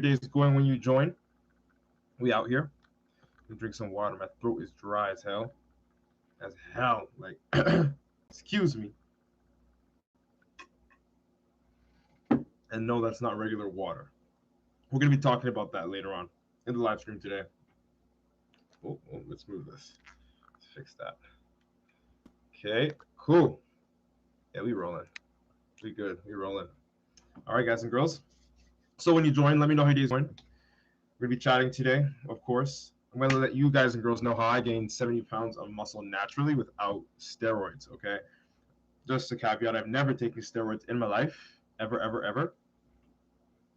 Days going when you join. We out here. Drink some water. My throat is dry as hell. As hell. Like, excuse me. And no, that's not regular water. We're going to be talking about that later on in the live stream today. Let's move this. Let's fix that. Okay, cool. Yeah, we rolling. We good. We rolling. All right, guys and girls. So when you join, let me know how your day's going. We're going to be chatting today, of course. I'm going to let you guys and girls know how I gained 70 pounds of muscle naturally without steroids, okay? Just a caveat, I've never taken steroids in my life. Ever, ever, ever.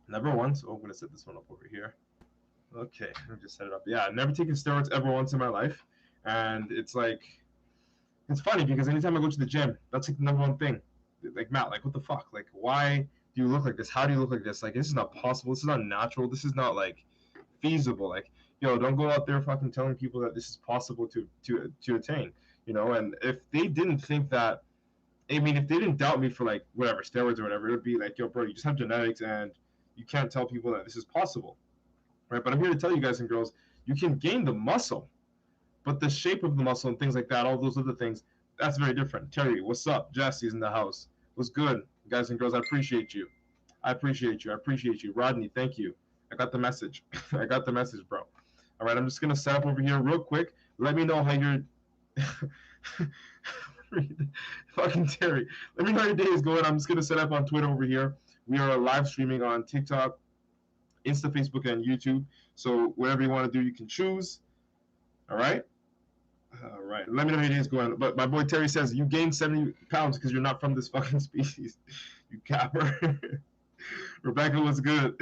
Never once. Oh, I'm going to set this one up over here. Okay, let me just set it up. Yeah, I've never taken steroids ever once in my life. And it's like, it's funny because anytime I go to the gym, that's like the number one thing. Like, Matt, like, what the fuck? Like, why do you look like this? How do you look like this? Like, this is not possible. This is not natural. This is not, like, feasible. Like, yo, don't go out there fucking telling people that this is possible to attain, you know? And if they didn't think that, I mean, if they didn't doubt me for, like, whatever, steroids or whatever, it would be like, yo, bro, you just have genetics and you can't tell people that this is possible, right? But I'm here to tell you guys and girls, you can gain the muscle, but the shape of the muscle and things like that, all those other things, that's very different. Terry, what's up? Jesse's in the house. What's good, guys and girls? I appreciate you. I appreciate you. I appreciate you. Rodney, thank you. I got the message. I got the message, bro. All right, I'm just going to set up over here real quick. Let me know how your fucking Terry. Let me know how your day is going. I'm just going to set up on Twitter over here. We are live streaming on TikTok, Insta, Facebook, and YouTube. So whatever you want to do, you can choose. All right? All right. Let me know how your day is going. But my boy Terry says, you gained 70 pounds because you're not from this fucking species. You capper. Rebecca was good.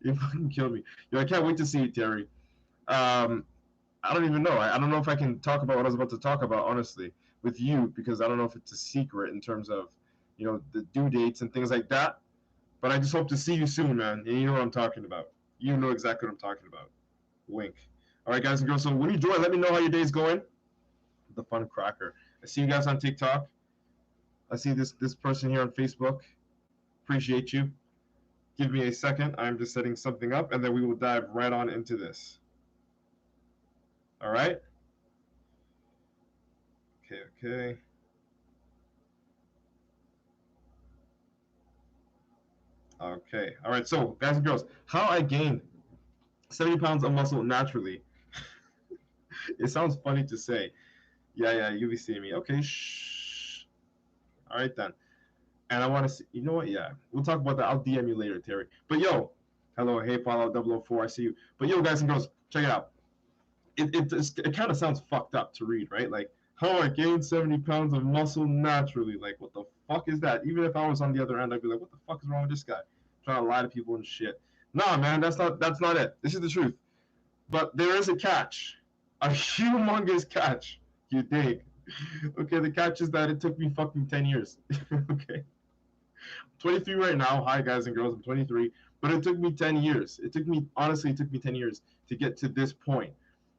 You fucking killed me. Yo, I can't wait to see it, Terry. I don't even know. I don't know if I can talk about what I was about to talk about, honestly, with you, because I don't know if it's a secret in terms of, you know, the due dates and things like that. But I just hope to see you soon, man. And you know what I'm talking about. You know exactly what I'm talking about. Wink. All right, guys and girls. So when you join, let me know how your day's going. The fun cracker. I see you guys on TikTok. I see this person here on Facebook. Appreciate you. Give me a second. I'm just setting something up, and then we will dive right on into this. All right? Okay. Okay. All right. So, guys and girls, how I gained 70 pounds of muscle naturally. It sounds funny to say. Yeah, you'll be seeing me. Okay, shh. All right, then. And I want to see, you know what? Yeah, we'll talk about that. I'll DM you later, Terry. But yo, hello, hey, Fallout 004, I see you. But yo, guys and girls, check it out. It kind of sounds fucked up to read, right? Like, how I gained 70 pounds of muscle naturally. Like, what the fuck is that? Even if I was on the other end, I'd be like, what the fuck is wrong with this guy? Trying to lie to people and shit. Nah, man, that's not it. This is the truth. But there is a catch. A humongous catch. You dig? Okay, the catch is that it took me fucking 10 years. Okay. 23 right now. Hi, guys and girls. I'm 23. But it took me 10 years. Honestly, it took me 10 years to get to this point.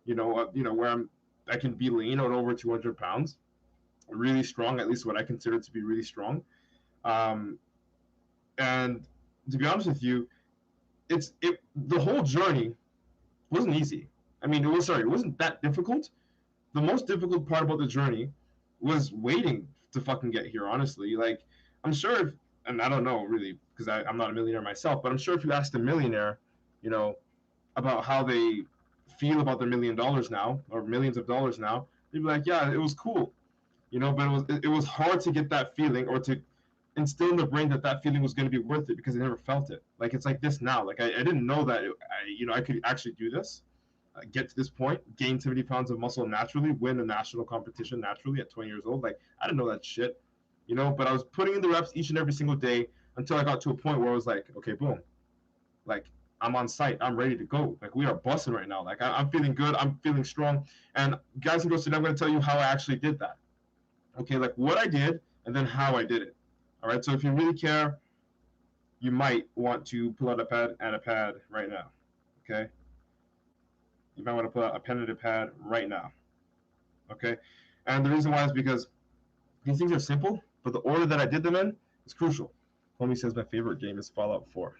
You know, where I can be lean on over 200 pounds, really strong, at least what I consider to be really strong. And to be honest with you, the whole journey wasn't easy. I mean, it wasn't that difficult. The most difficult part about the journey was waiting to fucking get here, honestly. Like, I'm sure if, and I don't know really, because I'm not a millionaire myself, but I'm sure if you asked a millionaire, you know, about how they feel about their $1 million now, or millions of dollars now, they'd be like, yeah, it was cool, you know, but it was hard to get that feeling, or to instill in the brain that feeling was going to be worth it, because I never felt it. Like, it's like this now. Like, I didn't know that I could actually do this, get to this point, gain 70 pounds of muscle naturally, win a national competition naturally at 20 years old. Like, I didn't know that shit, you know, but I was putting in the reps each and every single day until I got to a point where I was like, okay, boom, like, I'm on site. I'm ready to go. Like, we are busting right now. Like, I'm feeling good. I'm feeling strong. And guys and girls, today I'm going to tell you how I actually did that. Okay, like what I did and then how I did it. All right, so if you really care, you might want to pull out a pen and a pad right now. Okay? You might want to pull out a pen and a pad right now. Okay? And the reason why is because these things are simple, but the order that I did them in is crucial. Homie says my favorite game is Fallout 4.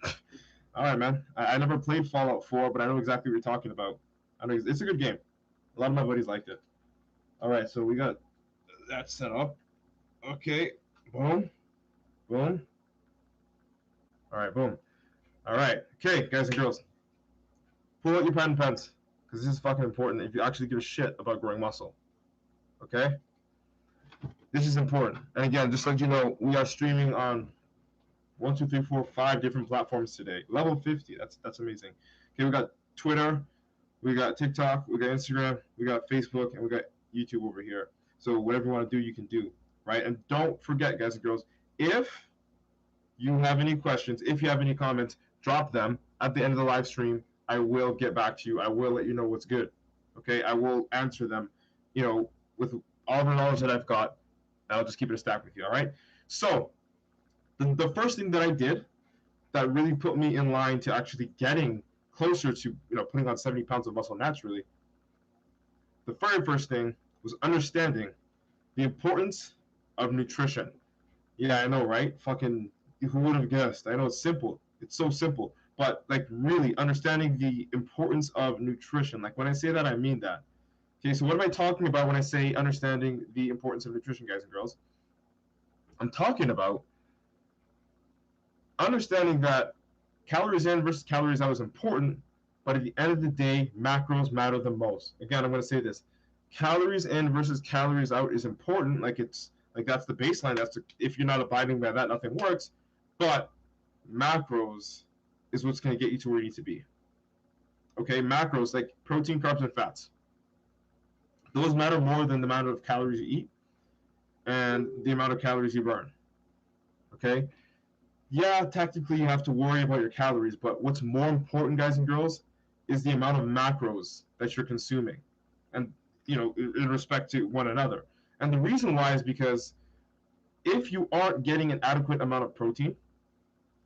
All right, man. I never played Fallout 4, but I know exactly what you're talking about. I know it's a good game. A lot of my buddies liked it. All right, so we got that set up. Okay, boom, boom. All right, boom. All right, okay, guys and girls, pull out your pen and pens because this is fucking important if you actually give a shit about growing muscle. Okay, this is important. And again, just like you know, we are streaming on 5 different platforms today. Level 50. That's amazing. Okay, we got Twitter, we got TikTok, we got Instagram, we got Facebook, and we got YouTube over here. So whatever you want to do, you can do, right? And don't forget, guys and girls, if you have any questions, if you have any comments, drop them at the end of the live stream. I will get back to you. I will let you know what's good. Okay, I will answer them, with all the knowledge that I've got. I'll just keep it a stack with you. All right. So the first thing that I did that really put me in line to actually getting closer to putting on 70 pounds of muscle naturally, the very first thing was understanding the importance of nutrition. Yeah, I know, right? Fucking, who would have guessed? I know it's simple. It's so simple. But, like, really understanding the importance of nutrition. Like, when I say that, I mean that. Okay, so what am I talking about when I say understanding the importance of nutrition, guys and girls? I'm talking about understanding that calories in versus calories out is important, but at the end of the day, macros matter the most. Again, I'm going to say this: calories in versus calories out is important. Like that's the baseline. If you're not abiding by that, nothing works. But macros is what's going to get you to where you need to be. Okay, macros like protein, carbs, and fats. Those matter more than the amount of calories you eat and the amount of calories you burn. Okay, yeah, technically you have to worry about your calories, but what's more important, guys and girls, is the amount of macros that you're consuming, and in respect to one another. And the reason why is because if you aren't getting an adequate amount of protein,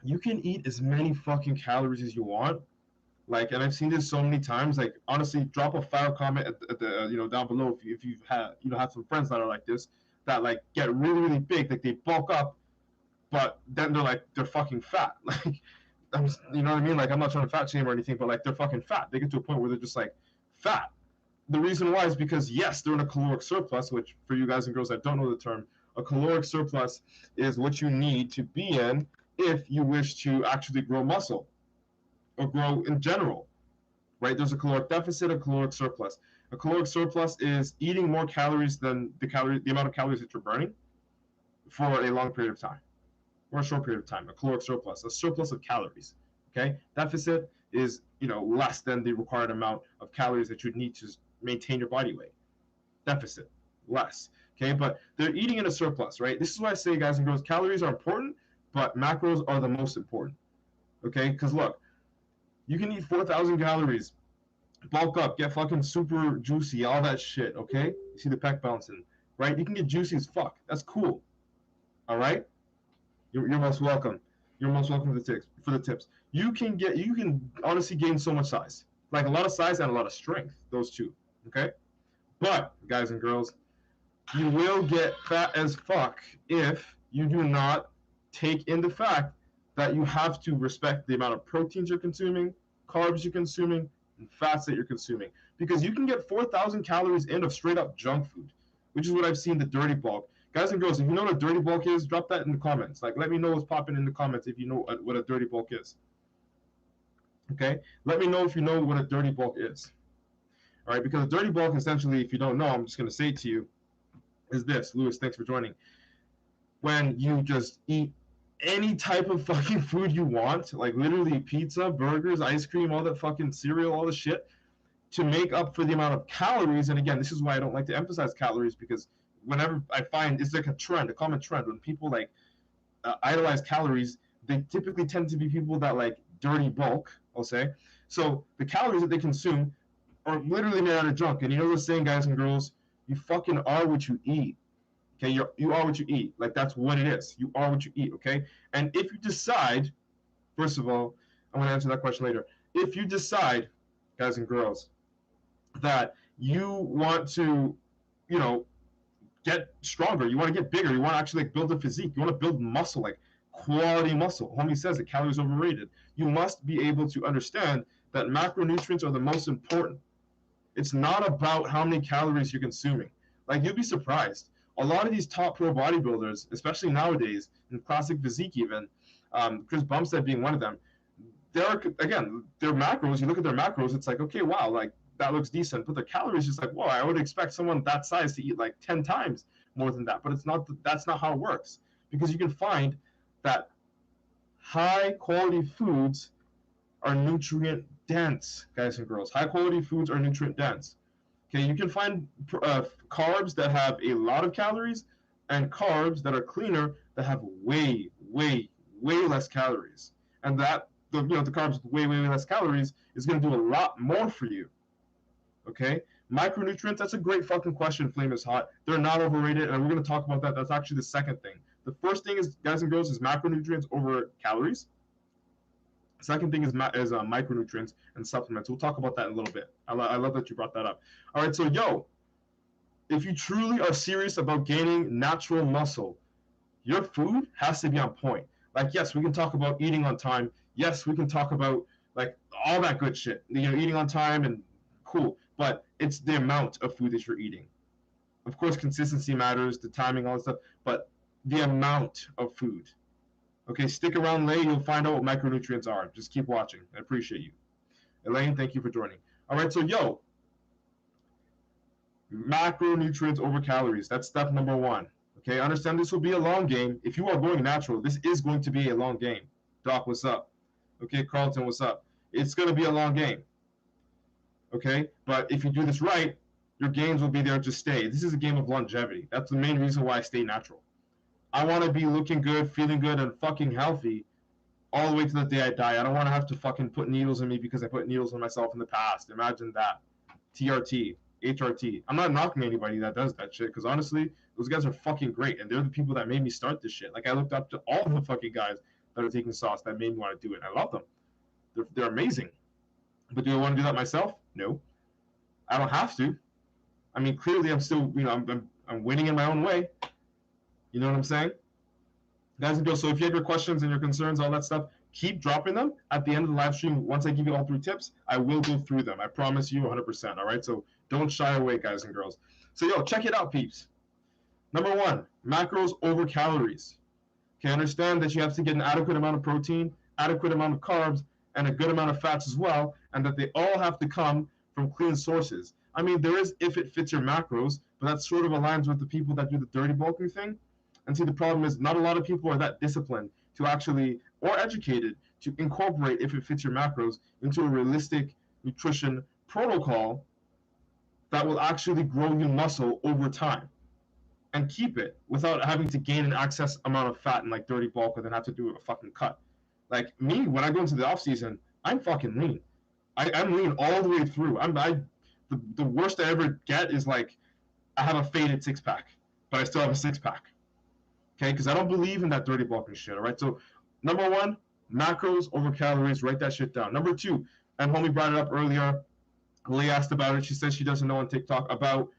you can eat as many fucking calories as you want. Like, and I've seen this so many times. Like, honestly, drop a fire comment at the down below if you've had have some friends that are like this, that like get really really big, like they bulk up, but then they're fucking fat. Like, you know what I mean? Like, I'm not trying to fat shame or anything, but like they're fucking fat. They get to a point where they're just like fat. The reason why is because yes, they're in a caloric surplus, which for you guys and girls that don't know the term, a caloric surplus is what you need to be in if you wish to actually grow muscle or grow in general, right? There's a caloric deficit, a caloric surplus. A caloric surplus is eating more calories than the amount of calories that you're burning for a long period of time or a short period of time. A caloric surplus, a surplus of calories. Okay, deficit is less than the required amount of calories that you'd need to maintain your body weight. Deficit, less. Okay, but they're eating in a surplus, right? This is why I say, guys and girls, calories are important, but macros are the most important. Okay, because look, you can eat 4,000 calories, bulk up, get fucking super juicy, all that shit. Okay, you see the pec bouncing, right? You can get juicy as fuck. That's cool. All right. You're most welcome. You're most welcome for the tips. You can honestly gain so much size, like a lot of size and a lot of strength. Those two, okay. But guys and girls, you will get fat as fuck if you do not take in the fact that you have to respect the amount of proteins you're consuming, carbs you're consuming, and fats that you're consuming. Because you can get 4,000 calories in of straight up junk food, which is what I've seen the dirty bulk. Guys and girls, if you know what a dirty bulk is, drop that in the comments. Like, let me know what's popping in the comments if you know what a dirty bulk is. Okay? Let me know if you know what a dirty bulk is. All right? Because a dirty bulk, essentially, if you don't know, I'm just going to say it to you, is this. Lewis, thanks for joining. When you just eat any type of fucking food you want, like literally pizza, burgers, ice cream, all that fucking cereal, all the shit, to make up for the amount of calories. And again, this is why I don't like to emphasize calories, because whenever I find it's like a trend, a common trend, when people like idolize calories, they typically tend to be people that like dirty bulk, I'll say. So the calories that they consume are literally made out of junk. And you know the saying, guys and girls, you fucking are what you eat. Okay, you are what you eat. Like, that's what it is. You are what you eat, okay? And if you decide, first of all, I'm going to answer that question later. If you decide, guys and girls, that you want to, get stronger, you want to get bigger, you want to actually like build a physique, you want to build muscle, like quality muscle. Homie says that calories overrated. You must be able to understand that macronutrients are the most important. It's not about how many calories you're consuming. Like, you'll be surprised. A lot of these top pro bodybuilders, especially nowadays, in classic physique even, Chris Bumstead being one of them, again, their macros, you look at their macros, it's like, okay, wow, like, that looks decent. But their calories, just like, whoa, I would expect someone that size to eat like 10 times more than that. But that's not how it works. Because you can find that high quality foods are nutrient dense, guys and girls. High quality foods are nutrient dense. Okay, you can find carbs that have a lot of calories and carbs that are cleaner that have way, way, way less calories. And that the carbs with way, way, way less calories is going to do a lot more for you. Okay, micronutrients. That's a great fucking question. Flame is hot. They're not overrated, and we're going to talk about that. That's actually the second thing. The first thing is, guys and girls, is macronutrients over calories. Second thing is micronutrients and supplements. We'll talk about that in a little bit. I love that you brought that up. All right, so if you truly are serious about gaining natural muscle, your food has to be on point. Like, yes, we can talk about eating on time. Yes, we can talk about like all that good shit. Eating on time and cool, but it's the amount of food that you're eating. Of course, consistency matters, the timing, all that stuff, but the amount of food. Okay, stick around, Lay. You'll find out what micronutrients are. Just keep watching. I appreciate you. Elaine, thank you for joining. All right, so macronutrients over calories. That's step number one. Okay, understand this will be a long game. If you are going natural, this is going to be a long game. Doc, what's up? Okay, Carlton, what's up? It's going to be a long game. Okay, but if you do this right, your gains will be there to stay. This is a game of longevity. That's the main reason why I stay natural. I want to be looking good, feeling good, and fucking healthy all the way to the day I die. I don't want to have to fucking put needles in me because I put needles in myself in the past. Imagine that. TRT, HRT. I'm not knocking anybody that does that shit because honestly, those guys are fucking great, and they're the people that made me start this shit. Like, I looked up to all the fucking guys that are taking sauce that made me want to do it. I love them. They're amazing. But do I want to do that myself? No. I don't have to. I mean, clearly I'm still, I'm winning in my own way. You know what I'm saying? Guys and girls, so if you have your questions and your concerns, all that stuff, keep dropping them. At the end of the live stream, once I give you all 3 tips, I will go through them. I promise you 100%, all right? So don't shy away, guys and girls. So, check it out, peeps. Number 1, macros over calories. Okay, understand that you have to get an adequate amount of protein, adequate amount of carbs, and a good amount of fats as well, and that they all have to come from clean sources. I mean, there is if it fits your macros, but that sort of aligns with the people that do the dirty bulking thing. And see, the problem is not a lot of people are that disciplined to actually, or educated, to incorporate if it fits your macros into a realistic nutrition protocol that will actually grow your muscle over time and keep it without having to gain an excess amount of fat and like dirty bulk and then have to do a fucking cut. Like me, when I go into the off season, I'm fucking lean. I'm lean all the way through. The worst I ever get is like I have a faded 6-pack, but I still have a 6-pack. Okay, because I don't believe in that dirty bulking shit. All right, so number 1, macros over calories. Write that shit down. Number 2, and homie brought it up earlier. Lee asked about it. She said she doesn't know on TikTok about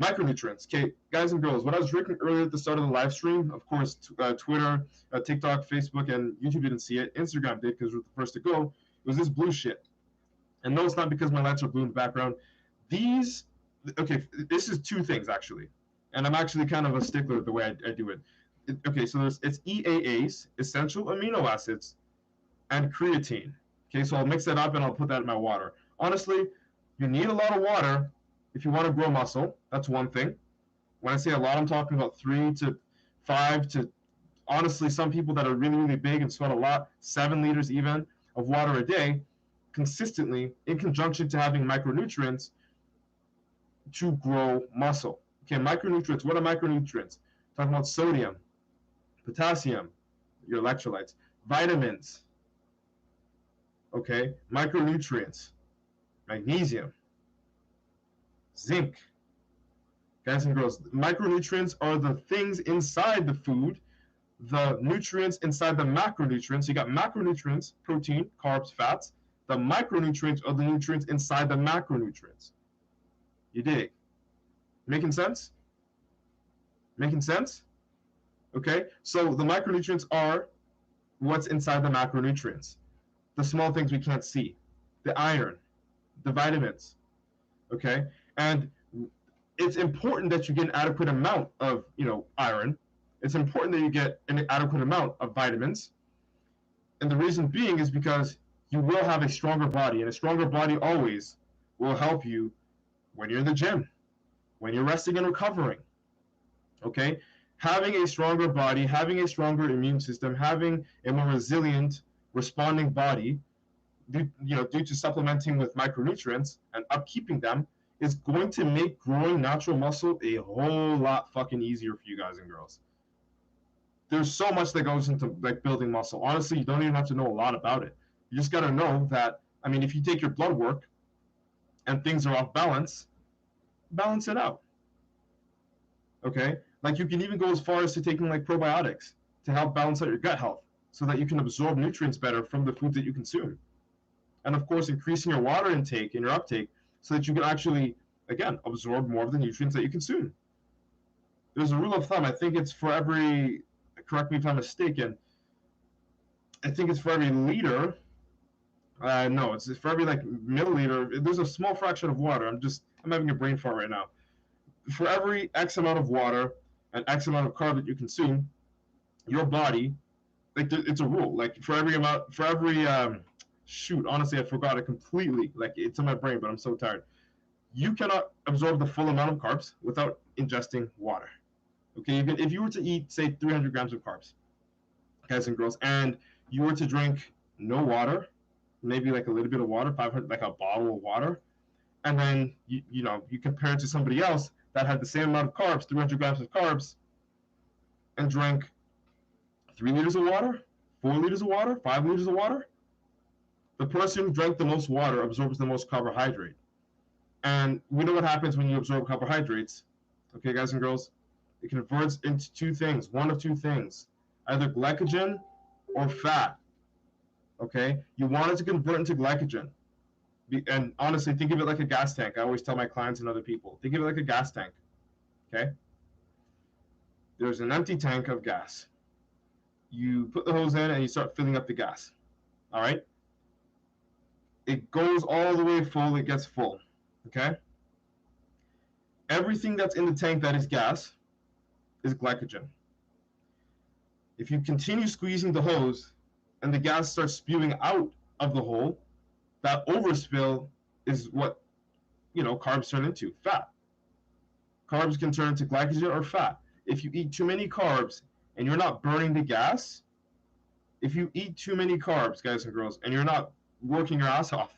micronutrients. Okay, guys and girls, what I was drinking earlier at the start of the live stream, of course, Twitter, TikTok, Facebook, and YouTube didn't see it. Instagram did because we were the first to go. It was this blue shit. And no, it's not because my lights are blue in the background. This is 2 things actually, and I'm actually kind of a stickler the way I do it. Okay, so it's EAAs, essential amino acids, and creatine. Okay, so I'll mix that up and I'll put that in my water. Honestly, you need a lot of water if you want to grow muscle. That's one thing. When I say a lot, I'm talking about 3 to 5 to, honestly, some people that are really, really big and sweat a lot, 7 liters even of water a day, consistently in conjunction to having micronutrients to grow muscle. Okay, micronutrients. What are micronutrients? Talking about sodium, potassium, your electrolytes, vitamins, okay, micronutrients, magnesium, zinc. Guys and girls, micronutrients are the things inside the food, the nutrients inside the macronutrients. You got macronutrients, protein, carbs, fats. The micronutrients are the nutrients inside the macronutrients. You dig? Making sense? Making sense? Okay, so the micronutrients are what's inside the macronutrients, the small things we can't see, the iron, the vitamins, okay? And it's important that you get an adequate amount of, iron. It's important that you get an adequate amount of vitamins. And the reason being is because you will have a stronger body, and a stronger body always will help you when you're in the gym, when you're resting and recovering. Okay? Having a stronger body, having a stronger immune system, having a more resilient responding body, due to supplementing with micronutrients and upkeeping them, is going to make growing natural muscle a whole lot fucking easier for you guys and girls. There's so much that goes into like building muscle. Honestly, you don't even have to know a lot about it. You just gotta know that, I mean, if you take your blood work and things are off balance, balance it out. Okay? Like you can even go as far as to taking like probiotics to help balance out your gut health so that you can absorb nutrients better from the foods that you consume. And of course, increasing your water intake and your uptake so that you can actually, again, absorb more of the nutrients that you consume. There's a rule of thumb. I think it's for every, correct me if I'm mistaken, I think it's for every liter. No, it's for every like milliliter. There's a small fraction of water. I'm having a brain fart right now. For every X amount of water and X amount of carb that you consume, your body, like it's a rule. Like shoot, honestly, I forgot it completely. Like it's in my brain, but I'm so tired. You cannot absorb the full amount of carbs without ingesting water. Okay, if you were to eat, say, 300 grams of carbs, guys and girls, and you were to drink no water, maybe like a little bit of water, 500, like a bottle of water, and then you compare it to somebody else that had the same amount of carbs, 300 grams of carbs, and drank 3 liters of water, 4 liters of water, 5 liters of water. The person who drank the most water absorbs the most carbohydrate. And we know what happens when you absorb carbohydrates. Okay, guys and girls? It converts into two things, one of two things, either glycogen or fat. Okay? You want it to convert into glycogen. And honestly, think of it like a gas tank. I always tell my clients and other people, think of it like a gas tank. Okay? There's an empty tank of gas. You put the hose in and you start filling up the gas. All right? It goes all the way full, it gets full. Okay? Everything that's in the tank that is gas is glycogen. If you continue squeezing the hose and the gas starts spewing out of the hole, that overspill is what, carbs turn into, fat. Carbs can turn into glycogen or fat. If you eat too many carbs and you're not burning the gas, if you eat too many carbs, guys and girls, and you're not working your ass off,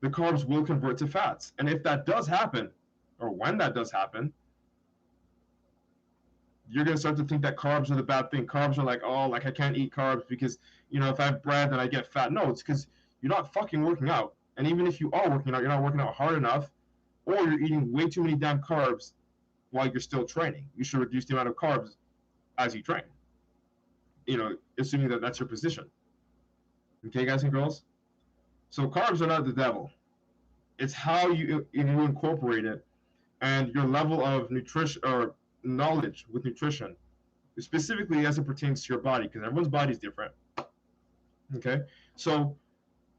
the carbs will convert to fats. And if that does happen, or when that does happen, you're going to start to think that carbs are the bad thing. Carbs are like, oh, like I can't eat carbs because, if I have bread, then I get fat. No, it's because you're not fucking working out. And even if you are working out, you're not working out hard enough, or you're eating way too many damn carbs while you're still training. You should reduce the amount of carbs as you train, assuming that that's your position. Okay, guys and girls? So carbs are not the devil. It's how you incorporate it and your level of nutrition or knowledge with nutrition, specifically as it pertains to your body, because everyone's body is different. Okay? So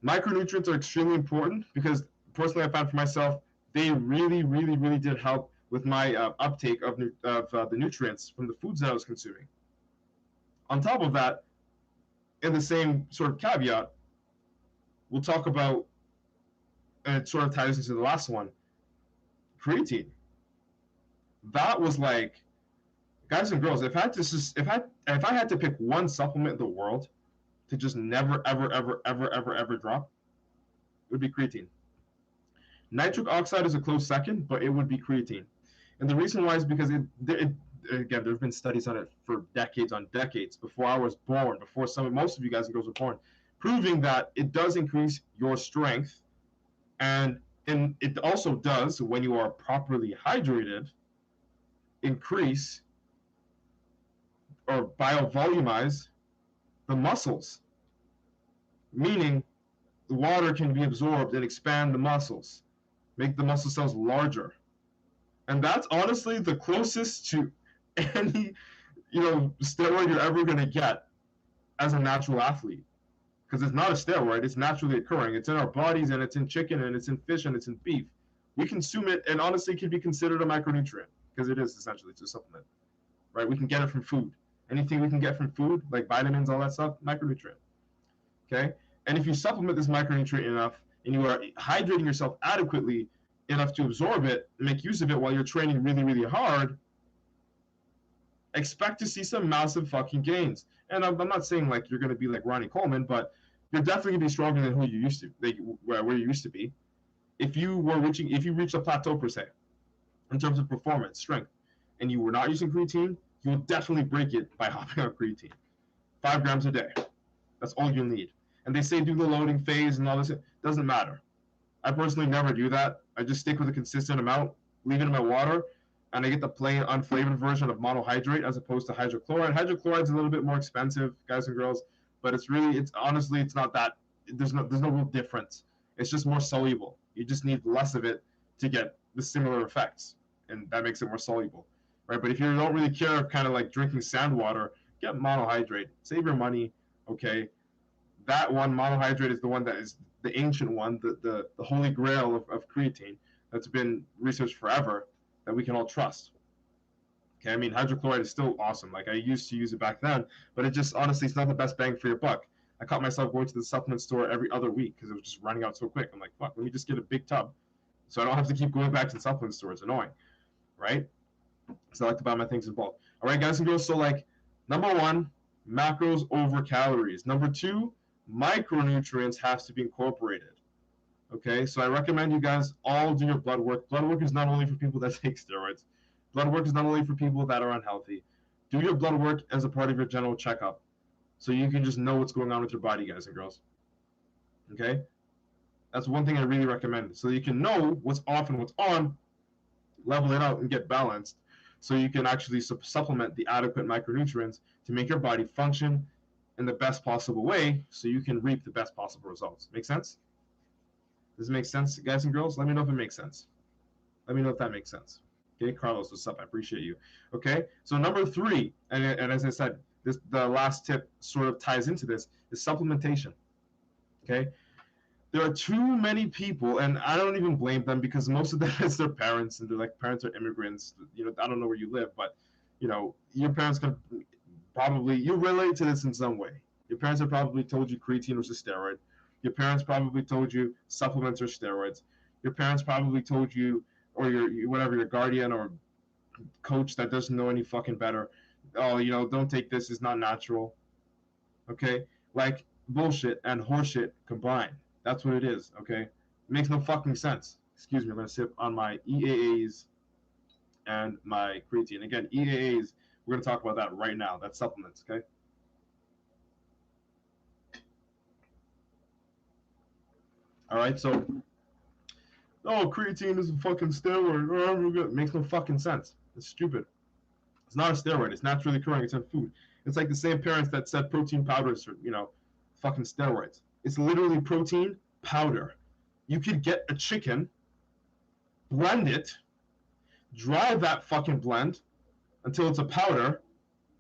micronutrients are extremely important because personally I found for myself, they really, really, really did help with my uptake of the nutrients from the foods that I was consuming. On top of that, in the same sort of caveat, we'll talk about, and it sort of ties into the last one, creatine. That was like, guys and girls, if I had to pick one supplement in the world to just never, ever, ever, ever, ever, ever drop, it would be creatine. Nitric oxide is a close second, but it would be creatine. And the reason why is because again, there have been studies on it for decades on decades, before I was born, before most of you guys and girls were born, proving that it does increase your strength, and it also does, when you are properly hydrated, increase or biovolumize the muscles, meaning the water can be absorbed and expand the muscles, make the muscle cells larger. And that's honestly the closest to any steroid you're ever going to get as a natural athlete, because it's not a steroid. It's naturally occurring. It's in our bodies, and it's in chicken, and it's in fish, and it's in beef. We consume it, and honestly, it can be considered a micronutrient because it is essentially it's a supplement, right? We can get it from food. Anything we can get from food, like vitamins, all that stuff, micronutrient. Okay, and if you supplement this micronutrient enough, and you are hydrating yourself adequately enough to absorb it, and make use of it while you're training really, really hard, expect to see some massive fucking gains. And I'm not saying like you're going to be like Ronnie Coleman, but you're definitely going to be stronger than who you used to, like where you used to be. If you reached a plateau per se, in terms of performance, strength, and you were not using creatine, you will definitely break it by hopping on creatine. 5 grams a day. That's all you'll need. And they say do the loading phase and all this. It doesn't matter. I personally never do that. I just stick with a consistent amount, leave it in my water, and I get the plain unflavored version of monohydrate as opposed to hydrochloride. Hydrochloride's a little bit more expensive, guys and girls, but it's honestly, it's not that, there's no real difference. It's just more soluble. You just need less of it to get the similar effects, and that makes it more soluble, right? But if you don't really care, kind of like drinking sand water, get monohydrate. Save your money, okay? That one, monohydrate, is the one that is the ancient one, the holy grail of creatine that's been researched forever, that we can all trust. Okay, I mean, hydrochloride is still awesome. Like, I used to use it back then, but it just, honestly, it's not the best bang for your buck. I caught myself going to the supplement store every other week because it was just running out so quick. I'm like, fuck, let me just get a big tub so I don't have to keep going back to the supplement store. It's annoying, right? So I like to buy my things in bulk. All right, guys and girls, so like, number one, macros over calories. Number two, micronutrients have to be incorporated. Okay, so I recommend you guys all do your blood work. Blood work is not only for people that take steroids. Blood work is not only for people that are unhealthy. Do your blood work as a part of your general checkup, so you can just know what's going on with your body, guys and girls. Okay, that's one thing I really recommend, so you can know what's off and what's on, level it out, and get balanced, so you can actually supplement the adequate micronutrients to make your body function in the best possible way, so you can reap the best possible results. Make sense? Does it make sense, guys and girls? Let me know if it makes sense. Let me know if that makes sense. Okay, Carlos, what's up? I appreciate you. Okay, so number three, and as I said, the last tip sort of ties into this, is supplementation. Okay, there are too many people, and I don't even blame them because most of them is their parents, and they're like, parents are immigrants. You know, I don't know where you live, but you know, your parents can probably, you relate to this in some way. Your parents have probably told you creatine was a steroid. Your parents probably told you supplements are steroids. Your parents probably told you, or your guardian or coach that doesn't know any fucking better, oh, you know, don't take this, it's not natural. Okay? Like bullshit and horseshit combined. That's what it is, okay? It makes no fucking sense. Excuse me, I'm gonna sip on my EAAs and my creatine. Again, EAAs, we're gonna talk about that right now. That's supplements, okay? All right, so, oh, creatine is a fucking steroid. Oh, it makes no fucking sense. It's stupid. It's not a steroid. It's naturally occurring. It's in food. It's like the same parents that said protein powders are, you know, fucking steroids. It's literally protein powder. You could get a chicken, blend it, dry that fucking blend until it's a powder,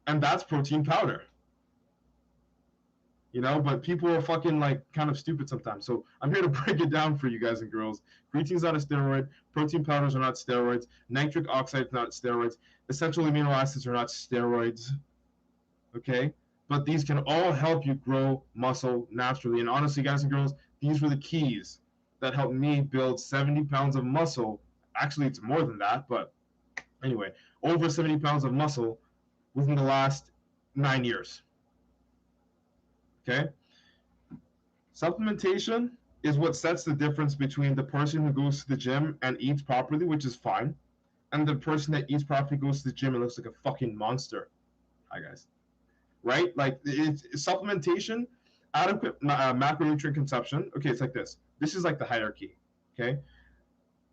and that's protein powder. You know, but people are fucking like kind of stupid sometimes. So I'm here to break it down for you guys and girls. Creatine's not a steroid. Protein powders are not steroids. Nitric oxide is not steroids. Essential amino acids are not steroids. Okay? But these can all help you grow muscle naturally. And honestly, guys and girls, these were the keys that helped me build 70 pounds of muscle. Actually, it's more than that, but anyway, over 70 pounds of muscle within the last 9 years. Okay? Supplementation is what sets the difference between the person who goes to the gym and eats properly, which is fine, and the person that eats properly, goes to the gym and looks like a fucking monster. Hi, guys. Right? Like, it's supplementation, adequate macronutrient consumption. Okay, it's like this. This is like the hierarchy. Okay?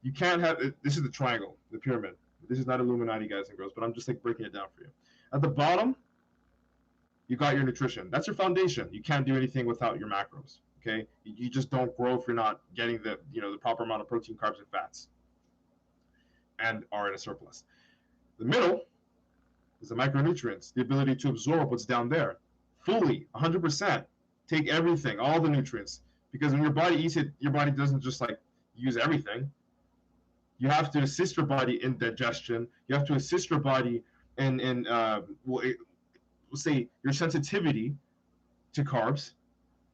You can't have, this is the triangle, the pyramid. This is not Illuminati, guys and girls, but I'm just like breaking it down for you. At the bottom, you got your nutrition. That's your foundation. You can't do anything without your macros. Okay, you just don't grow if you're not getting the proper amount of protein, carbs, and fats, and are in a surplus. The middle is the micronutrients, the ability to absorb what's down there. fully, 100%. Take everything, all the nutrients, because when your body eats it, your body doesn't just like use everything. You have to assist your body in digestion. You have to assist your body in we'll say your sensitivity to carbs,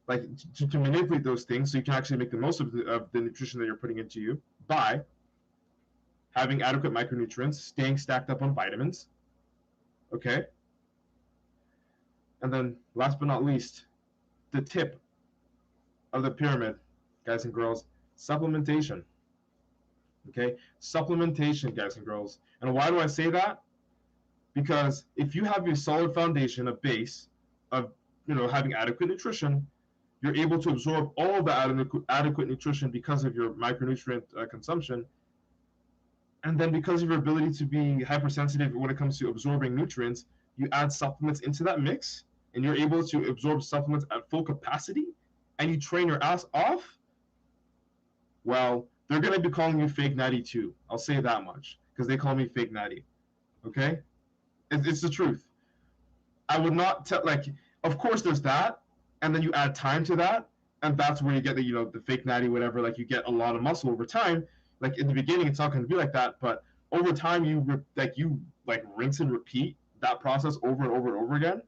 like to manipulate those things so you can actually make the most of the nutrition that you're putting into you by having adequate micronutrients, staying stacked up on vitamins. Okay. And then last but not least, the tip of the pyramid, guys and girls, supplementation. Okay, supplementation, guys and girls. And why do I say that? Because if you have a solid foundation, a base of having adequate nutrition, you're able to absorb all of the adequate nutrition because of your micronutrient consumption. And then because of your ability to be hypersensitive when it comes to absorbing nutrients, you add supplements into that mix, and you're able to absorb supplements at full capacity, and you train your ass off. Well, they're going to be calling you fake natty too. I'll say that much, because they call me fake natty. Okay? It's the truth. I would not tell, like, of course there's that, and then you add time to that, and that's where you get the fake natty, whatever. Like, you get a lot of muscle over time. Like, in the beginning, it's not going to be like that, but over time, you rinse and repeat that process over and over and over again.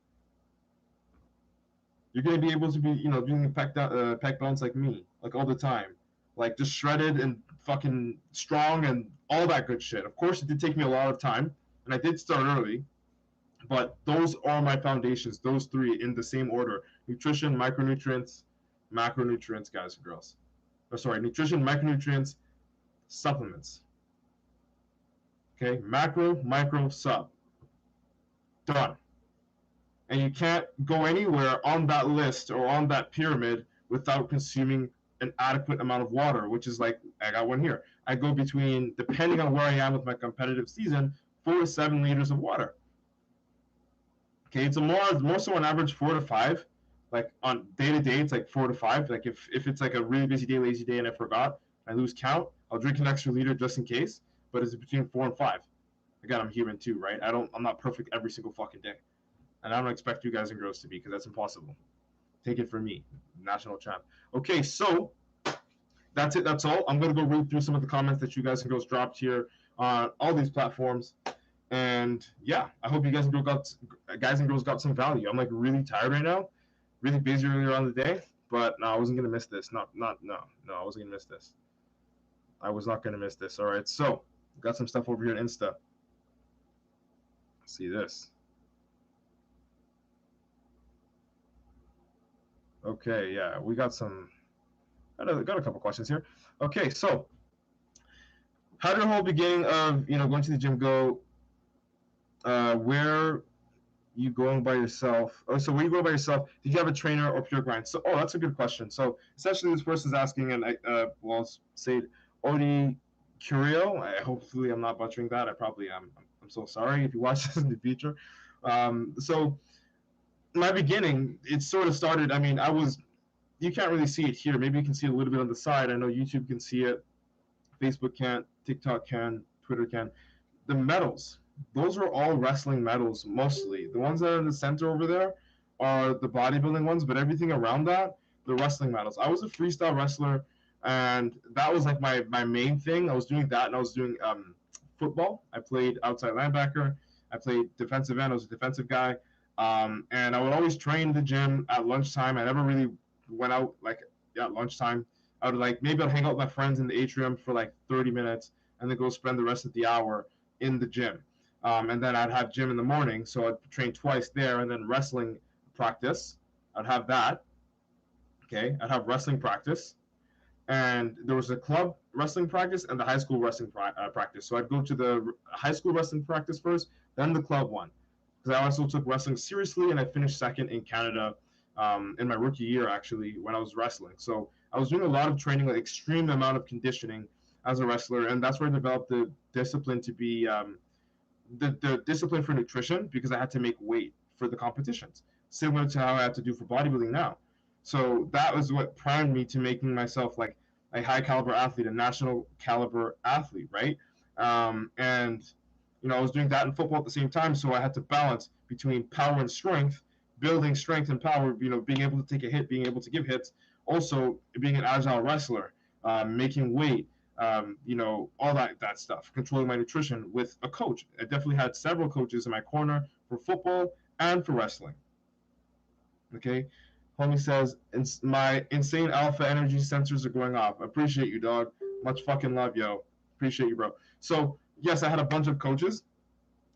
You're going to be able to be, doing pec balance like me, like all the time, like just shredded and fucking strong and all that good shit. Of course, it did take me a lot of time, and I did start early, but those are my foundations, those three in the same order: nutrition, micronutrients, macronutrients, guys and girls. Nutrition, micronutrients, supplements. Okay, macro, micro, sub. Done. And you can't go anywhere on that list or on that pyramid without consuming an adequate amount of water, which is like, I got one here. I go between, depending on where I am with my competitive season, 4 to 7 liters of water. Okay, it's more so on average 4 to 5. Like on day to day, it's like 4 to 5. Like if it's like a really busy day, lazy day, and I forgot, I lose count, I'll drink an extra liter just in case. But it's between 4 and 5. Again, I'm human too, right? I'm not perfect every single fucking day, and I don't expect you guys and girls to be, because that's impossible. Take it from me, national champ. Okay, so that's it. That's all. I'm gonna go read through some of the comments that you guys and girls dropped here on all these platforms. And yeah, I hope you guys and girls got some value. I'm like really tired right now, really busy earlier on the day, but no, I wasn't gonna miss this. No, I wasn't gonna miss this. I was not gonna miss this. All right, so got some stuff over here on Insta. Let's see this. Okay, yeah, we got some. Got a couple questions here. Okay, so how did the whole beginning of going to the gym go? Where you going by yourself? Oh, so were you going by yourself? Did you have a trainer or pure grind? So, that's a good question. So essentially, this person's asking, and I'll say Odi Curio. Hopefully, I'm not butchering that. I probably am. I'm so sorry if you watch this in the future. So my beginning, it sort of started. I mean, you can't really see it here. Maybe you can see it a little bit on the side. I know YouTube can see it. Facebook can't. TikTok can. Twitter can. The medals, those are all wrestling medals mostly. The ones that are in the center over there are the bodybuilding ones, but everything around that, the wrestling medals. I was a freestyle wrestler, and that was like my main thing. I was doing that, and I was doing football. I played outside linebacker. I played defensive end. I was a defensive guy. And I would always train in the gym at lunchtime. I never really went out at lunchtime. I would maybe I'd hang out with my friends in the atrium for like 30 minutes and then go spend the rest of the hour in the gym. And then I'd have gym in the morning, so I'd train twice there, and then wrestling practice. I'd have that. Okay, I'd have wrestling practice, and there was a club wrestling practice and the high school wrestling practice. So I'd go to the high school wrestling practice first, then the club one, because I also took wrestling seriously, and I finished second in Canada in my rookie year, actually, when I was wrestling. So I was doing a lot of training, like extreme amount of conditioning as a wrestler, and that's where I developed the discipline to be the discipline for nutrition, because I had to make weight for the competitions, similar to how I have to do for bodybuilding now. So that was what primed me to making myself like a high caliber athlete, a national caliber athlete, right? And I was doing that in football at the same time, so I had to balance between power and strength, building strength and power, being able to take a hit, being able to give hits, also being an agile wrestler, making weight, all that stuff, controlling my nutrition with a coach. I definitely had several coaches in my corner for football and for wrestling. Okay, homie says, my insane alpha energy sensors are going off. Appreciate you, dog. Much fucking love, yo. Appreciate you, bro. So yes, I had a bunch of coaches,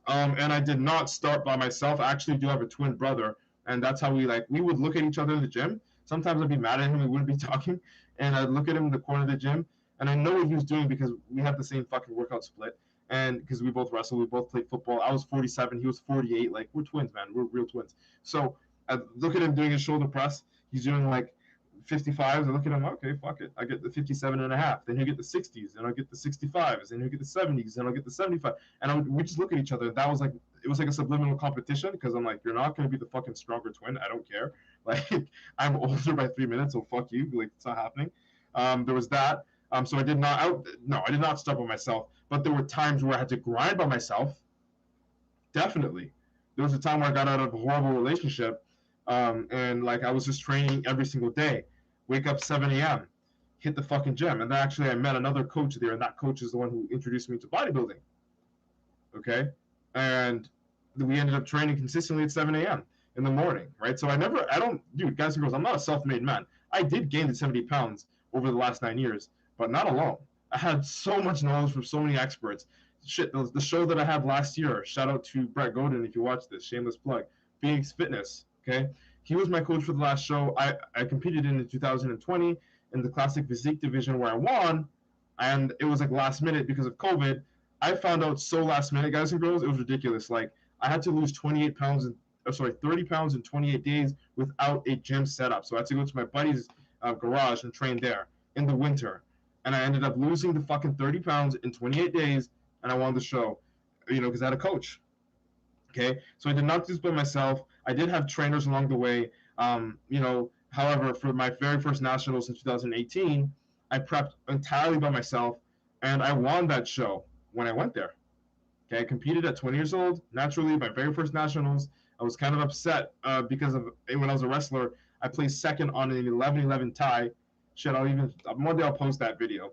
and I did not start by myself. I actually do have a twin brother, and that's how we would look at each other in the gym. Sometimes I'd be mad at him, we wouldn't be talking, and I'd look at him in the corner of the gym, and I know what he was doing because we have the same fucking workout split, and because we both wrestled, we both played football. I was 47, he was 48. Like, we're twins, man. We're real twins. So I look at him doing his shoulder press. He's doing like 55s. I look at him, okay, fuck it. I get the 57 and a half. Then he'll get the 60s, and I'll get the 65s, and he'll get the 70s, and I'll get the 75. And we just look at each other. That was like, it was like a subliminal competition because I'm like, you're not going to be the fucking stronger twin. I don't care. Like, I'm older by 3 minutes, so fuck you. Like, it's not happening. There was that. So I did not start by myself, but there were times where I had to grind by myself. Definitely. There was a time where I got out of a horrible relationship, and like I was just training every single day. Wake up 7 a.m., hit the fucking gym. And then actually I met another coach there, and that coach is the one who introduced me to bodybuilding. Okay? And we ended up training consistently at 7 a.m. in the morning, right? So dude, guys and girls, I'm not a self-made man. I did gain the 70 pounds over the last 9 years, but not alone. I had so much knowledge from so many experts. Shit, the show that I had last year, shout out to Brett Godin if you watch this, shameless plug, Phoenix Fitness, okay? He was my coach for the last show. I competed in 2020 in the classic physique division where I won, and it was like last minute because of COVID. I found out so last minute, guys and girls, it was ridiculous. Like, I had to lose 30 pounds in 28 days without a gym setup. So I had to go to my buddy's garage and train there in the winter. And I ended up losing the fucking 30 pounds in 28 days, and I won the show, because I had a coach. Okay, so I did not do this by myself. I did have trainers along the way. However, for my very first nationals in 2018, I prepped entirely by myself, and I won that show when I went there. Okay, I competed at 20 years old. Naturally, my very first nationals, I was kind of upset because of when I was a wrestler, I placed second on an 11-11 tie. Shit, one day I'll post that video.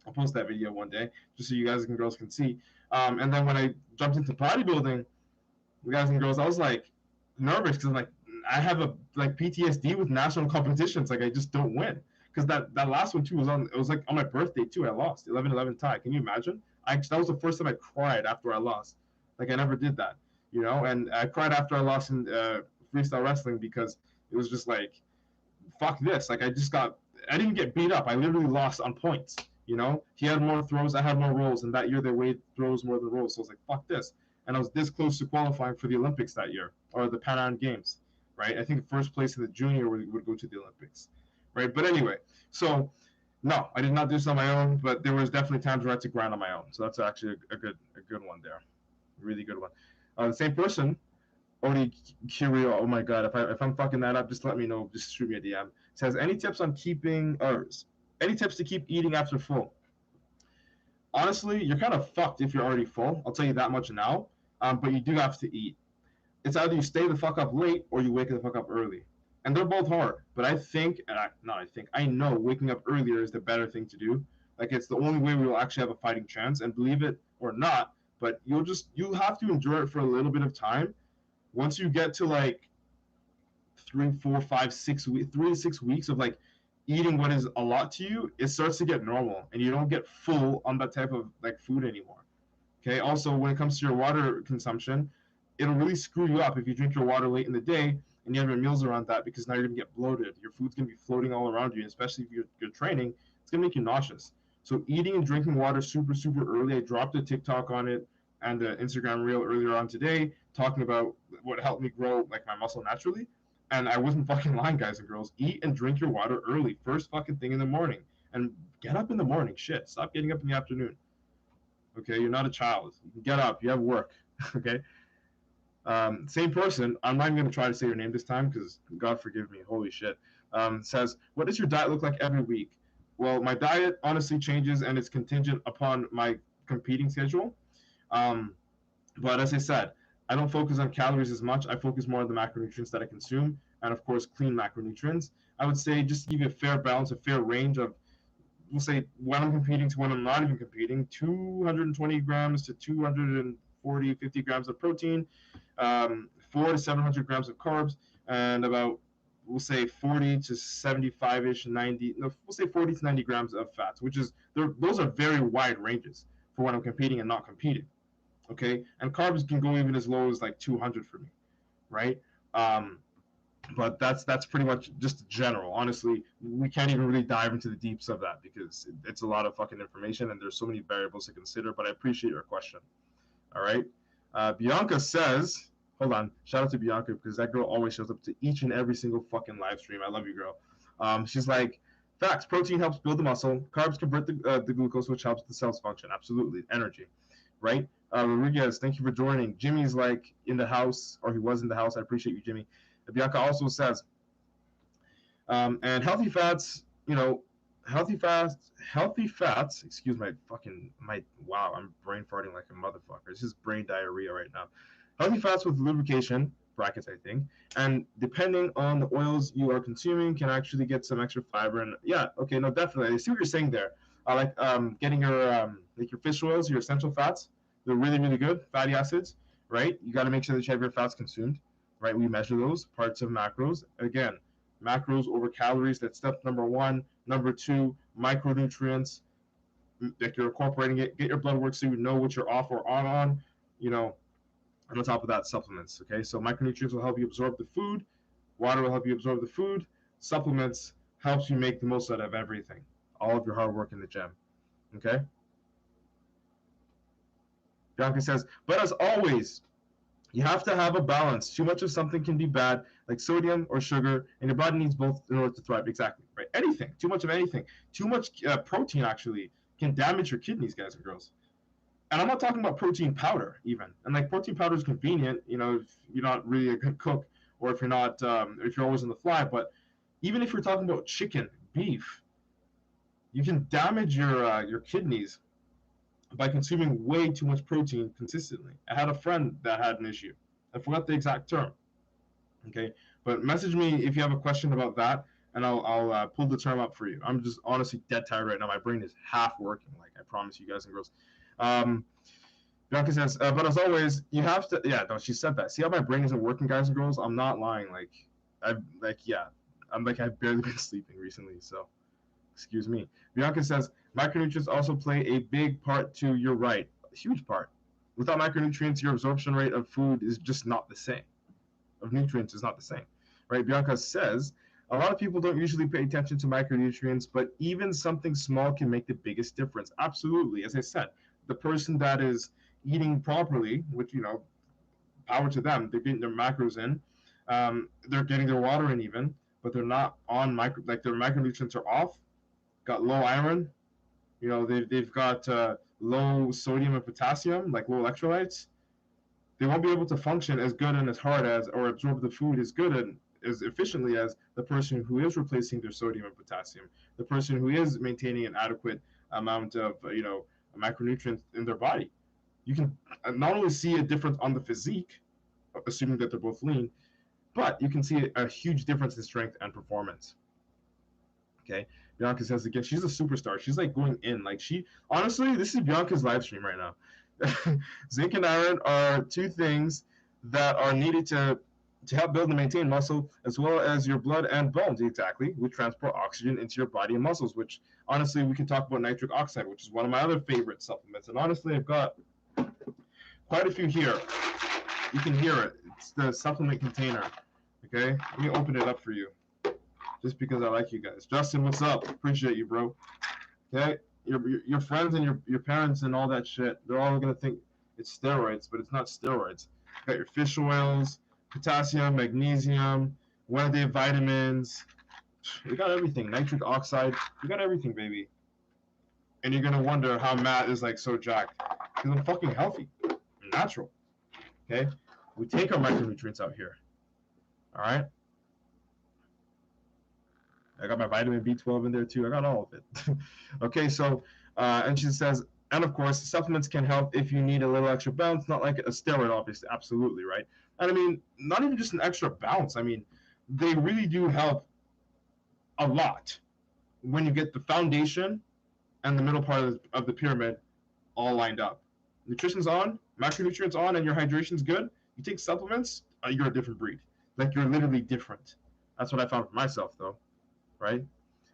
I'll post that video one day just so you guys and girls can see. And then when I jumped into bodybuilding, guys and girls, I was like nervous because like I have a PTSD with national competitions. Like, I just don't win because that last one too was like on my birthday too. I lost 11-11 tie. Can you imagine? That was the first time I cried after I lost. Like, I never did that, and I cried after I lost in freestyle wrestling because it was just like, fuck this. Like, I didn't get beat up. I literally lost on points. He had more throws, I had more rolls, and that year they weighed throws more than rolls. So I was like, fuck this. And I was this close to qualifying for the Olympics that year, or the Pan Am Games, right? I think first place in the junior would go to the Olympics, right? But anyway, so no, I did not do this on my own, but there was definitely times where I had to grind on my own. So that's actually a good one there, a really good one. The same person, Odi Curio. Oh my god, if I'm fucking that up, just let me know. Just shoot me a DM. It says, any tips to keep eating after full? Honestly, you're kind of fucked if you're already full. I'll tell you that much now. But you do have to eat. It's either you stay the fuck up late or you wake the fuck up early. And they're both hard. But I know waking up earlier is the better thing to do. Like, it's the only way we will actually have a fighting chance. And believe it or not, but you'll have to endure it for a little bit of time. Once you get to like 3, 4, 5, 6 weeks, 3 to 6 weeks of like eating what is a lot to you, it starts to get normal and you don't get full on that type of like food anymore. Okay. Also, when it comes to your water consumption, it'll really screw you up if you drink your water late in the day and you have your meals around that, because now you're gonna get bloated. Your food's gonna be floating all around you, especially if you're training. It's gonna make you nauseous. So eating and drinking water super early. I dropped a TikTok on it and an Instagram reel earlier on today talking about what helped me grow like my muscle naturally. And I wasn't fucking lying, guys and girls. Eat and drink your water early, first fucking thing in the morning, and get up in the morning. Shit, stop getting up in the afternoon. Okay, you're not a child. You can get up. You have work. Okay. Same person. I'm not even gonna try to say your name this time because God forgive me. Holy shit. Says, what does your diet look like every week? Well, my diet honestly changes and it's contingent upon my competing schedule. But as I said, I don't focus on calories as much. I focus more on the macronutrients that I consume, and of course, clean macronutrients. I would say just to give you a fair balance, a fair range of, we'll say when I'm competing to when I'm not even competing, 220 grams to 240, 50 grams of protein, 4 to 700 grams of carbs, and about, we'll say 40 to 75-ish, 90, no, we'll say 40 to 90 grams of fats, which is, those are very wide ranges for when I'm competing and not competing. Okay, and carbs can go even as low as like 200 for me, right? Um, but that's pretty much just general. Honestly, we can't even really dive into the deeps of that because it's a lot of fucking information and there's so many variables to consider. But I appreciate your question. All right. Bianca says, hold on, shout out to Bianca because that girl always shows up to each and every single fucking live stream. I love you, girl. She's like, facts. Protein helps build the muscle. Carbs convert the glucose, which helps the cells function. Absolutely, energy, right? Rodriguez, thank you for joining. Jimmy's like in the house, or he was in the house. I appreciate you, Jimmy. Bianca also says, and healthy fats, healthy fats. Excuse my. Wow, I'm brain farting like a motherfucker. It's just brain diarrhea right now. Healthy fats with lubrication brackets, I think, and depending on the oils you are consuming, can actually get some extra fiber. And yeah, okay, no, definitely. I see what you're saying there. I like getting your like your fish oils, your essential fats. They're really really good. Fatty acids, right? You got to make sure that you have your fats consumed, right? We measure those parts of macros. Again, macros over calories. That's step number one. Number two, micronutrients. Like you're incorporating it. Get your blood work so you know what you're off or on. You know, and on top of that, supplements. Okay, so micronutrients will help you absorb the food. Water will help you absorb the food. Supplements helps you make the most out of everything. All of your hard work in the gym. Okay. Bianca says, but as always, you have to have a balance. Too much of something can be bad, like sodium or sugar, and your body needs both in order to thrive. Exactly, right? Anything, too much of anything. Too much protein actually can damage your kidneys, guys and girls. And I'm not talking about protein powder even. And like protein powder is convenient, if you're not really a good cook or if you're not, if you're always on the fly. But even if you're talking about chicken, beef, you can damage your kidneys by consuming way too much protein consistently. I had a friend that had an issue. I forgot the exact term. Okay, but message me if you have a question about that, and I'll pull the term up for you. I'm just honestly dead tired right now. My brain is half working. Like I promise you guys and girls. Bianca says, but as always, you have to. Yeah, no, she said that. See how my brain isn't working, guys and girls. I'm not lying. Yeah, I've barely been sleeping recently, so excuse me. Bianca says macronutrients also play a big part too. You're right, a huge part. Without macronutrients, your absorption rate of food is just not the same. Of nutrients is not the same, right? Bianca says a lot of people don't usually pay attention to micronutrients, but even something small can make the biggest difference. Absolutely, as I said, the person that is eating properly, which power to them, they're getting their macros in, they're getting their water in even, but they're not on like their macronutrients are off, got low iron, they've got low sodium and potassium, like low electrolytes. They won't be able to function as good and as hard as, or absorb the food as good and as efficiently as the person who is replacing their sodium and potassium, the person who is maintaining an adequate amount of macronutrients in their body. You can not only see a difference on the physique, assuming that they're both lean, but you can see a huge difference in strength and performance. Okay, Bianca says again, she's a superstar. She's like going in. Like honestly, this is Bianca's live stream right now. Zinc and iron are two things that are needed to help build and maintain muscle, as well as your blood and bones, exactly, which transport oxygen into your body and muscles, which honestly, we can talk about nitric oxide, which is one of my other favorite supplements. And honestly, I've got quite a few here. You can hear it. It's the supplement container. Okay, let me open it up for you, just because I like you guys. Justin, what's up? Appreciate you, bro. Okay, your friends and your parents and all that shit, they're all gonna think it's steroids, but it's not steroids. You got your fish oils, potassium, magnesium, one-a-day vitamins. You got everything. Nitric oxide. You got everything, baby. And you're gonna wonder how Matt is like so jacked, because I'm fucking healthy, I'm natural. Okay, we take our micronutrients out here. All right. I got my vitamin B12 in there too. I got all of it. Okay, so and she says And of course, supplements can help if you need a little extra bounce, not like a steroid, obviously, absolutely, right? And I mean, not even just an extra bounce. I mean, they really do help a lot when you get the foundation and the middle part of the pyramid all lined up. Nutrition's on, macronutrients on, and your hydration's good. You take supplements, you're a different breed. Like you're literally different. That's what I found for myself, though, right?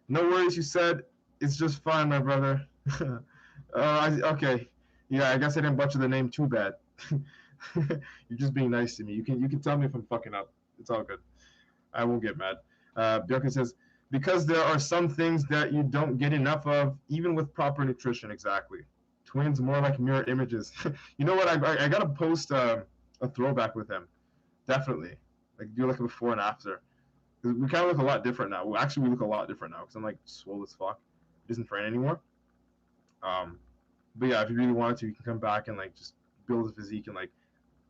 No worries, you said. It's just fine, my brother. Okay. Yeah, I guess I didn't butcher the name too bad. You're just being nice to me. You can tell me if I'm fucking up. It's all good. I won't get mad. Bjorka says, because there are some things that you don't get enough of, even with proper nutrition. Exactly. Twins, more like mirror images. You know what? I got to post a throwback with him. Definitely. Like, do like a before and after. Because we kind of look a lot different now. Well, actually, we look a lot different now because I'm like swole as fuck. He doesn't train anymore. Um, but yeah, if you really wanted to, you can come back and like just build a physique in like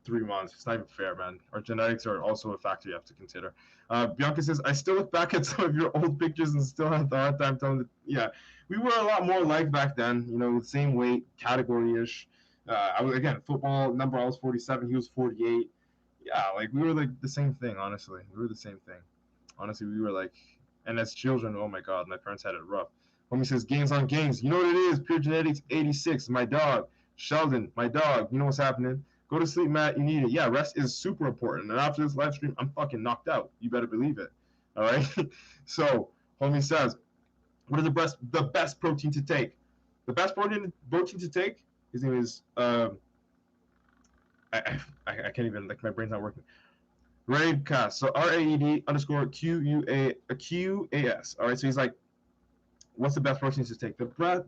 3 months. It's not even fair, man. Our genetics are also a factor you have to consider. Bianca says, I still look back at some of your old pictures and still have the hard time telling the, yeah, we were a lot more alike back then, you know, same weight, category-ish. I was, again, football number, I was 47, he was 48. Yeah, like we were like the same thing, honestly. We were the same thing. Honestly, we were like, and as children, oh my God, my parents had it rough. Homie says, gains on gains. You know what it is? Pure Genetics 86, my dog. Sheldon, my dog. You know what's happening. Go to sleep, Matt. You need it. Yeah, rest is super important. And after this live stream, I'm fucking knocked out. You better believe it. All right. So, homie says, what is the best protein to take? The best protein to take. His name is I can't even, like, my brain's not working. Raedcast. So RAED underscore QUAS. All right. So he's like, what's the best protein to take? The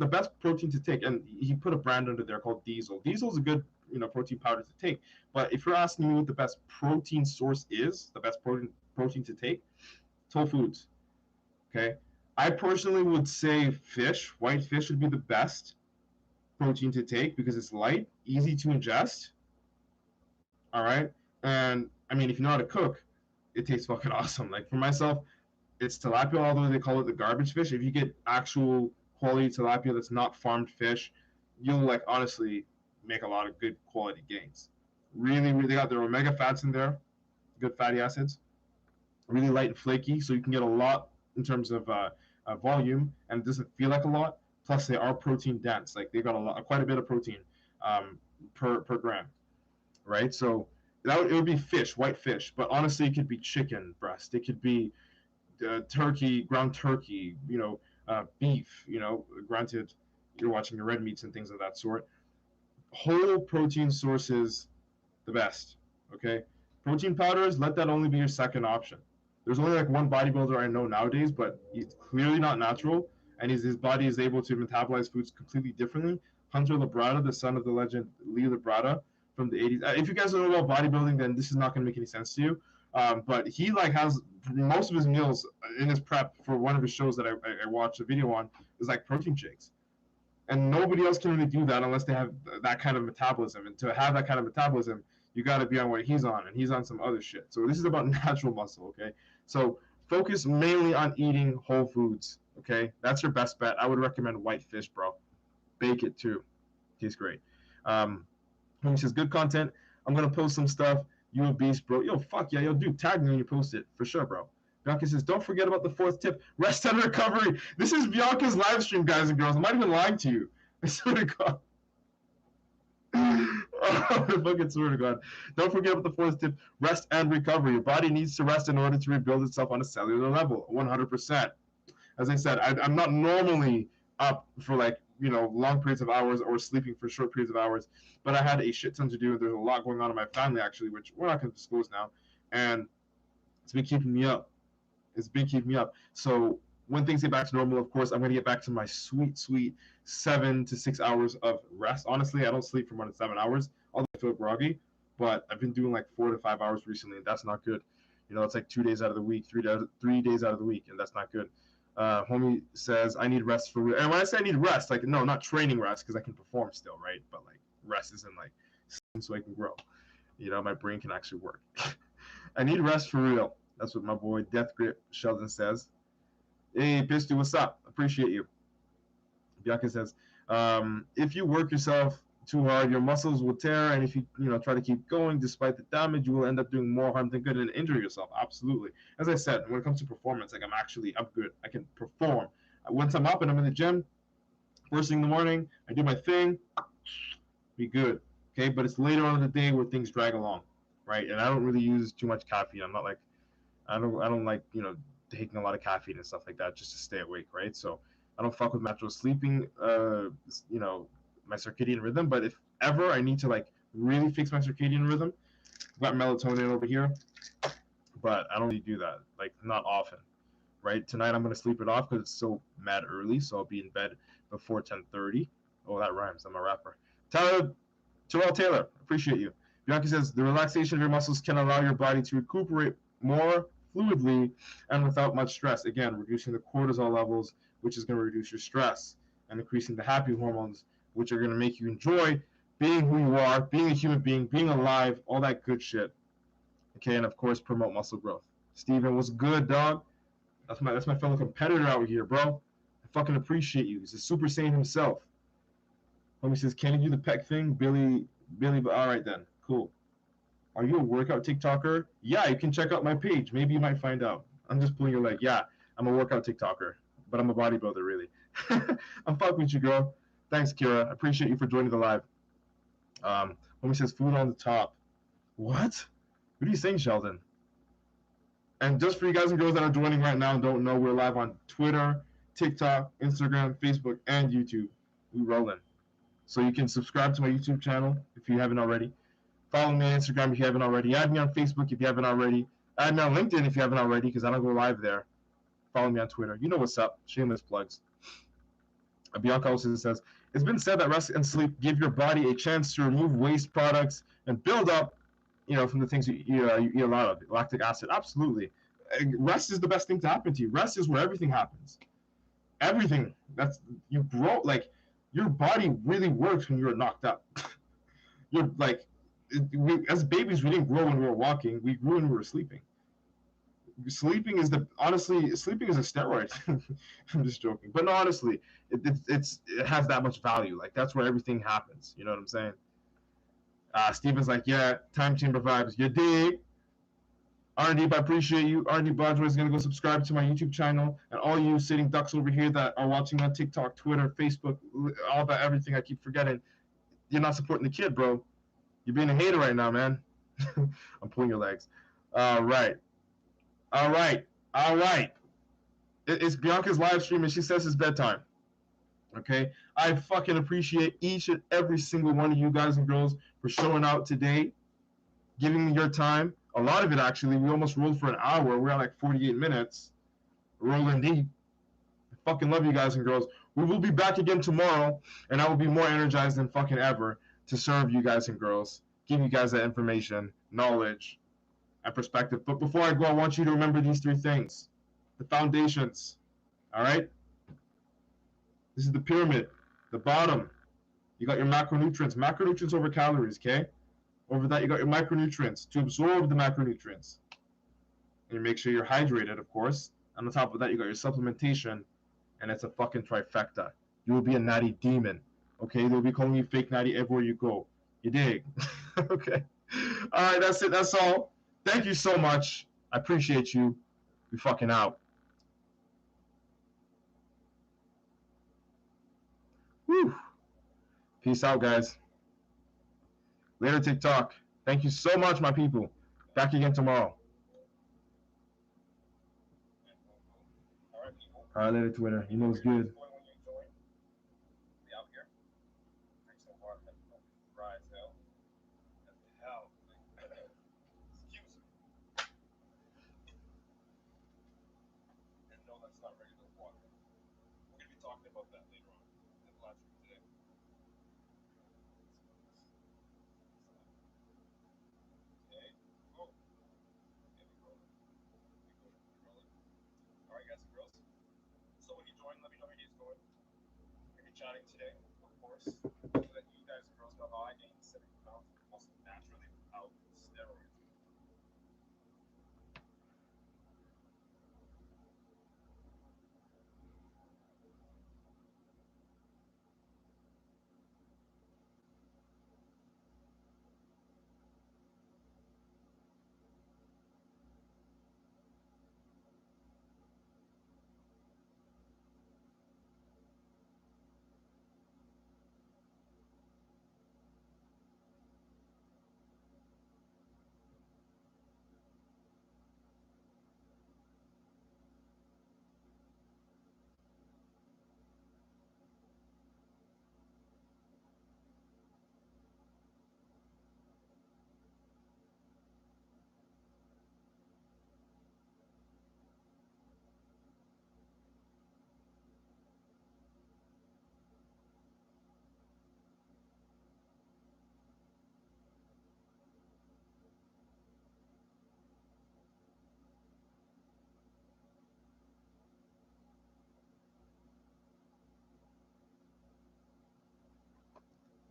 best protein to take, and he put a brand under there called Diesel. Diesel is a good, protein powder to take. But if you're asking me what the best protein source is, the best protein to take, it's whole foods. Okay, I personally would say fish. White fish would be the best protein to take because it's light, easy to ingest. All right, and I mean, if you know how to cook, it tastes fucking awesome. Like for myself, it's tilapia, although they call it the garbage fish. If you get actual quality tilapia that's not farmed fish, you'll like honestly make a lot of good quality gains. Really, really got their omega fats in there, good fatty acids, really light and flaky, so you can get a lot in terms of volume, and it doesn't feel like a lot. Plus, they are protein dense, like they got quite a bit of protein per gram, right? So it would be fish, white fish, but honestly, it could be chicken breast, it could be turkey, ground turkey, beef, granted, you're watching your red meats and things of that sort. Whole protein sources, the best, okay? Protein powders, let that only be your second option. There's only like one bodybuilder I know nowadays, but he's clearly not natural, and his body is able to metabolize foods completely differently. Hunter Labrada, the son of the legend Lee Labrada from the 80s. If you guys don't know about bodybuilding, then this is not going to make any sense to you. But he like has most of his meals in his prep for one of his shows that I watched a video on is like protein shakes, and nobody else can really do that unless they have that kind of metabolism. And to have that kind of metabolism, you got to be on what he's on, and he's on some other shit. So this is about natural muscle, okay? So focus mainly on eating whole foods, okay? That's your best bet. I would recommend white fish, bro. Bake it too. Tastes great. He says, good content. I'm going to post some stuff. You a beast, bro. Yo, fuck yeah. Yo, dude, tag me when you post it. For sure, bro. Bianca says, don't forget about the fourth tip. Rest and recovery. This is Bianca's live stream, guys and girls. I'm not even lying to you. I swear to God. Oh, I fucking swear to God. Don't forget about the fourth tip. Rest and recovery. Your body needs to rest in order to rebuild itself on a cellular level. 100%. As I said, I'm not normally up for like, long periods of hours or sleeping for short periods of hours, but I had a shit ton to do. There's a lot going on in my family, actually, which we're not going to disclose now. And it's been keeping me up. So when things get back to normal, of course, I'm going to get back to my sweet 7 to 6 hours of rest. Honestly, I don't sleep for more than 7 hours, although I feel groggy, but I've been doing like 4 to 5 hours recently, and that's not good. It's like 2 days out of the week, 3 days out of the week, and that's not good. Homie says, I need rest for real. And when I say I need rest, like, no, not training rest, because I can perform still, right? But, like, rest isn't, like, so I can grow. My brain can actually work. I need rest for real. That's what my boy Death Grip Sheldon says. Hey, Pisty, what's up? Appreciate you. Bianca says, If you work yourself too hard, your muscles will tear, and if you try to keep going despite the damage, you will end up doing more harm than good and injure yourself. Absolutely. As I said, when it comes to performance, like I'm good. I can perform. Once I'm up and I'm in the gym, first thing in the morning, I do my thing, be good. Okay, but it's later on in the day where things drag along, right? And I don't really use too much caffeine. I'm not like I don't like taking a lot of caffeine and stuff like that just to stay awake, right? So I don't fuck with natural sleeping, my circadian rhythm. But if ever I need to like really fix my circadian rhythm, I've got melatonin over here, but I don't really do that, like not often, right? Tonight I'm gonna sleep it off because it's so mad early, so I'll be in bed before 10:30. Oh, that rhymes. I'm a rapper. Terrell Taylor, appreciate you. Bianchi says the relaxation of your muscles can allow your body to recuperate more fluidly and without much stress. Again, reducing the cortisol levels, which is going to reduce your stress, and increasing the happy hormones, which are going to make you enjoy being who you are, being a human being, being alive, all that good shit. Okay, and of course, promote muscle growth. Steven, what's good, dog? That's my fellow competitor out here, bro. I fucking appreciate you. He's a Super Saiyan himself. Homie says, can you do the pec thing? Billy, all right then. Cool. Are you a workout TikToker? Yeah, you can check out my page. Maybe you might find out. I'm just pulling your leg. Yeah, I'm a workout TikToker, but I'm a bodybuilder, really. I'm fucking with you, girl. Thanks, Kira. I appreciate you for joining the live. Homie says, food on the top. What? What are you saying, Sheldon? And just for you guys and girls that are joining right now and don't know, we're live on Twitter, TikTok, Instagram, Facebook, and YouTube. We rolling. So you can subscribe to my YouTube channel if you haven't already. Follow me on Instagram if you haven't already. Add me on Facebook if you haven't already. Add me on LinkedIn if you haven't already, because I don't go live there. Follow me on Twitter. You know what's up. Shameless plugs. Bianca also says, it's been said that rest and sleep give your body a chance to remove waste products and build up, from the things you eat a lot of. Lactic acid. Absolutely. Rest is the best thing to happen to you. Rest is where everything happens. Everything. You grow, like, your body really works when you're knocked up. You're like, as babies, we didn't grow when we were walking. We grew when we were sleeping. Sleeping is sleeping is a steroid. I'm just joking, but no, honestly, it has that much value. Like that's where everything happens. You know what I'm saying? Steven's like, yeah, time chamber vibes. You dig? R&D, I appreciate you. R&D Bodger is gonna go subscribe to my YouTube channel, and all you sitting ducks over here that are watching on TikTok, Twitter, Facebook, all that everything I keep forgetting. You're not supporting the kid, bro. You're being a hater right now, man. I'm pulling your legs. All right. All right. All right. It's Bianca's live stream, and she says it's bedtime. Okay? I fucking appreciate each and every single one of you guys and girls for showing out today, giving me your time. A lot of it, actually. We almost rolled for an hour. We're at like 48 minutes. Rolling deep. I fucking love you guys and girls. We will be back again tomorrow, and I will be more energized than fucking ever to serve you guys and girls, give you guys that information, knowledge, and perspective. But before I go, I want you to remember these three things. The foundations. All right? This is the pyramid. The bottom, you got your macronutrients. Macronutrients over calories, okay? Over that, you got your micronutrients to absorb the macronutrients. And you make sure you're hydrated, of course. On the top of that, you got your supplementation, and it's a fucking trifecta. You will be a natty demon, okay? They'll be calling you fake natty everywhere you go. You dig? Okay. All right, that's it. That's all. Thank you so much. I appreciate you. We fucking out. Whew. Peace out, guys. Later, TikTok. Thank you so much, my people. Back again tomorrow. All right, later, Twitter. You know what's good.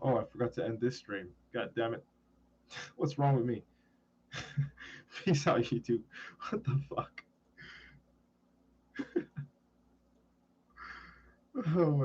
Oh, I forgot to end this stream. God damn it. What's wrong with me? Peace out, YouTube. What the fuck? Oh my